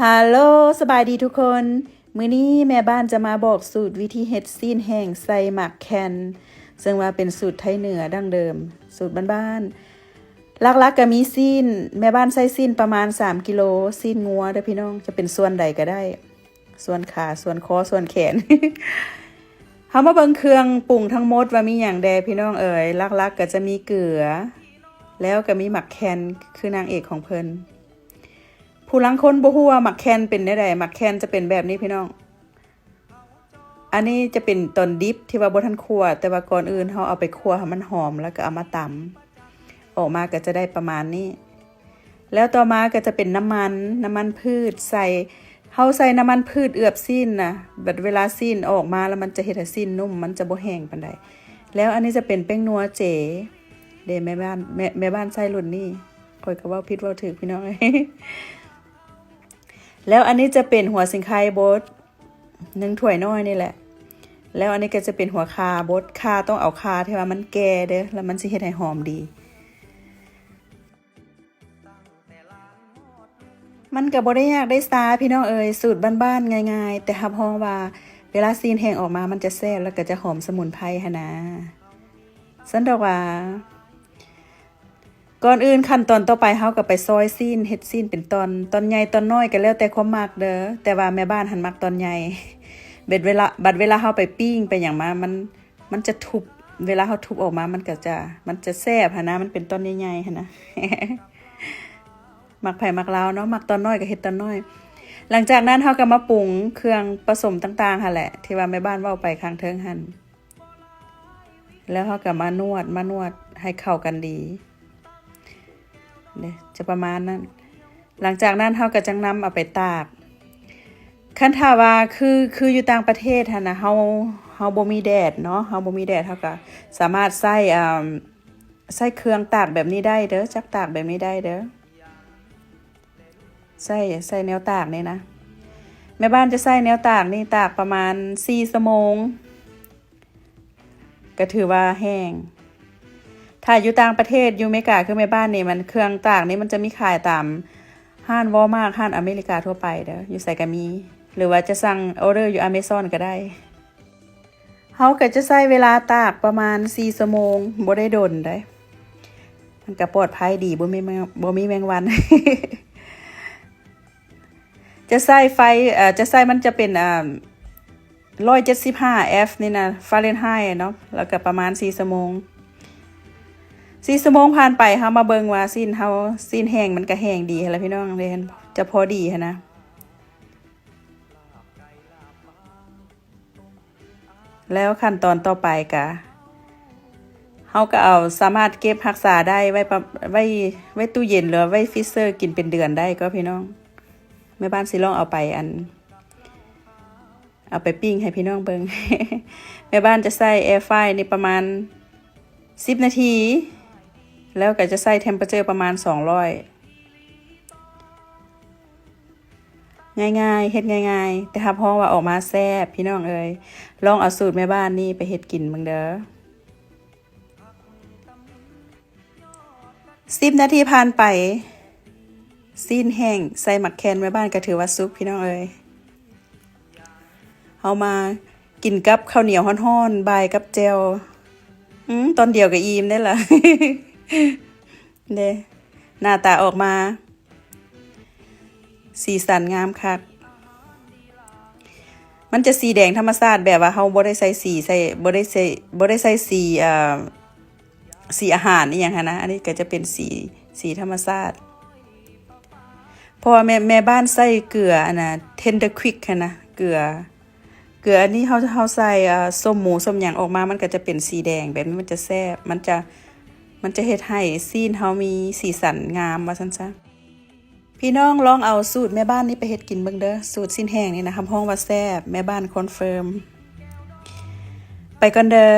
ฮัลโหลสบายดีทุกคน มื้อนี้แม่บ้านจะมาบอกสูตรวิธีเฮ็ดซีนแห้งใส่หมักแคนซึ่งว่าเป็นสูตรไทยเหนือดั้งเดิม สูตรบ้านๆหลักๆก็มีซีนแม่บ้านใส่ซีนประมาณ3กิโลซีนงัวเด้อพี่น้องจะเป็นส่วนใดก็ได้ ส่วนขาส่วนคอส่วนแขน เฮามาเบิ่งเครื่องปรุงทั้งหมดว่ามีหยังแดพี่น้องเอ๋ยหลักๆก็จะมีเกลือ แล้วก็มีหมักแคนคือนางเอกของเพิ่นผู้ลังคนบ่ฮู้ว่าหมักแคนเป็นได้ใดหมักแคนจะเป็นแบบนี้พี่น้องอันนี้จะเป็นตอนดิบที่ว่าบ่ทันคั่วแต่ว่าก่อนอื่นเฮาเอาไปคั่วให้มันหอมแล้วก็เอามาตำออกมาก็จะได้ประมาณนี้แล้วต่อมาก็จะเป็นน้ำมันพืชใส่เฮาใส่น้ำมันพืชเอือบซีนนะบัดเวลาซีนออกมาแล้วมันจะเฮ็ดให้ซีนนุ่มมันจะบ่แห้งปานใดแล้วอันนี้จะเป็นแป้งนัวเจเด้แม่บ้านใส่รุ่นนี้ข่อยก็เว้าผิดเว้าถูกพี่น้อง แล้วอันนี้จะเป็นหัวสิงไคบด1 ถ้วยน้อยนี่แหละแล้วอันนี้ก็จะเป็นหัวคาบดคาต้องเอาคาที่ว่ามันแก่เด้อแล้วมันสิเฮ็ดให้หอมดีมันก็บ่ได้ยากได้ซาพี่น้องเอ๋ยสูตรบ้านๆง่ายๆแต่รับรองว่าเวลาซีนแห้งออกมามันจะแซ่บแล้วก็จะหอมสมุนไพรหั่นนะซั่นดอกว่าก่อนอื่นขั้นตอนต่อไปเฮาก็ไปซอยซีนเฮ็ดซีนเป็นตอนใหญ่ตอนน้อยก็แล้วแต่ความมักเด้อแต่ว่าแม่บ้านหันมักตอนใหญ่บัดเวลาเฮาไปปิ้งไปหยังมามันจะทุบเวลาเฮาทุบออกมามันจะแซ่บหั่นนะมันเป็นตอนใหญ่ๆหั่นนะ มักไผมักลาวเนาะมักตอนน้อยก็เฮ็ดตอนน้อยหลังจากนั้นเฮาก็มาปรุงเครื่องผสมต่างๆหั่นแหละที่ว่าแม่บ้านเว้าไปข้างเทิงหั่นแล้วเฮาก็มานวดให้เข้ากันดีเนี่ยจะประมาณนั้นหลังจากนั้นเฮาก็จังนำเอาไปตากคันถ้าว่าคืออยู่ต่างประเทศหั่นน่ะเฮาบ่มีแดดเนาะเฮาบ่มีแดดเฮาก็สามารถใส่เครื่องตากแบบนี้ได้เด้อจักตากแบบนี้ได้เด้อใส่แนวตากนี่นะแม่บ้านจะใส่แนวตากนี่ตากประมาณ4 ชั่วโมงก็ถือว่าแห้งถ้าอยู่ต่างประเทศอยู่อเมริกาคือแม่บ้านนี่มันเครื่องตากนี่มันจะมีขายตามห้านวอลมาร์ทห้านอเมริกาทั่วไปเด้ออยู่ไสก็มีหรือว่าจะสั่งออเดอร์อยู่ Amazon ก็ได้เฮาก็จะใช้เวลาตากประมาณ4 ชั่วโมงบ่ได้โดนได้มันก็ปลอดภัยดีบ่มีแมงวัน จะใส่ไฟจะใส่มันจะเป็น175 F นี่นะฟาเรนไฮต์เนาะแล้วก็ประมาณ4 ชั่วโมง4 ชั่วโมงผ่านไปเฮามาเบิ่งว่าซีนแห้งมันก็แห้งดีหั่นล่ะพี่น้องเด้จะพอดีหั่นนะแล้วขั้นตอนต่อไปก็เฮาก็เอาสามารถเก็บรักษาได้ไว้ตู้เย็นหรือไว้ฟรีเซอร์กินเป็นเดือนได้ก็พี่น้องแม่บ้านสิลองเอาไปปิ้งให้พี่น้องเบิ่ง แม่บ้านจะใส่แอร์ไฟร์นี่ประมาณ10 นาทีแล้วก็จะใส่เทมเพอเจอร์ประมาณ200ง่ายๆเฮ็ดง่ายๆแต่รับรองว่าออกมาแซ่บพี่น้องเอ้ยลองเอาสูตรแม่บ้านนี่ไปเฮ็ดกินเบิ่งเด้อ10 นาทีผ่านไปซีนแห้งใส่หมักแคนแม่บ้านก็ถือว่าสุกพี่น้องเอ้ยเฮามากินกับข้าวเหนียวร้อนๆบายกับแจ่วตอนเดียวก็อิ่มได้ล่ะ เด้หน้าตาออกมาสีสันงามคักมันจะสีแดงธรรมชาติแบบว่าเฮาบ่ได้ใส่สีบ่ได้ใส่สีอาหารอีหยังหั่นนะอันนี้ก็จะเป็นสีธรรมชาติเพราะว่าแม่บ้านใส่เกลืออันน่ะ Tender Quick หั่นนะเกลืออันนี้เฮาใส่ส้มหมูส้มหยังออกมามันก็จะเป็นสีแดงแบบนี้มันจะแซ่บมันจะเฮ็ดให้ซีนเฮามีสีสันงามว่าซั่นซะพี่น้องลองเอาสูตรแม่บ้านนี้ไปเฮ็ดกินเบิ่งเด้อสูตรซีนแห้งนี่นะคำฮ้องว่าแซ่บแม่บ้านคอนเฟิร์มไปก่อนเด้อ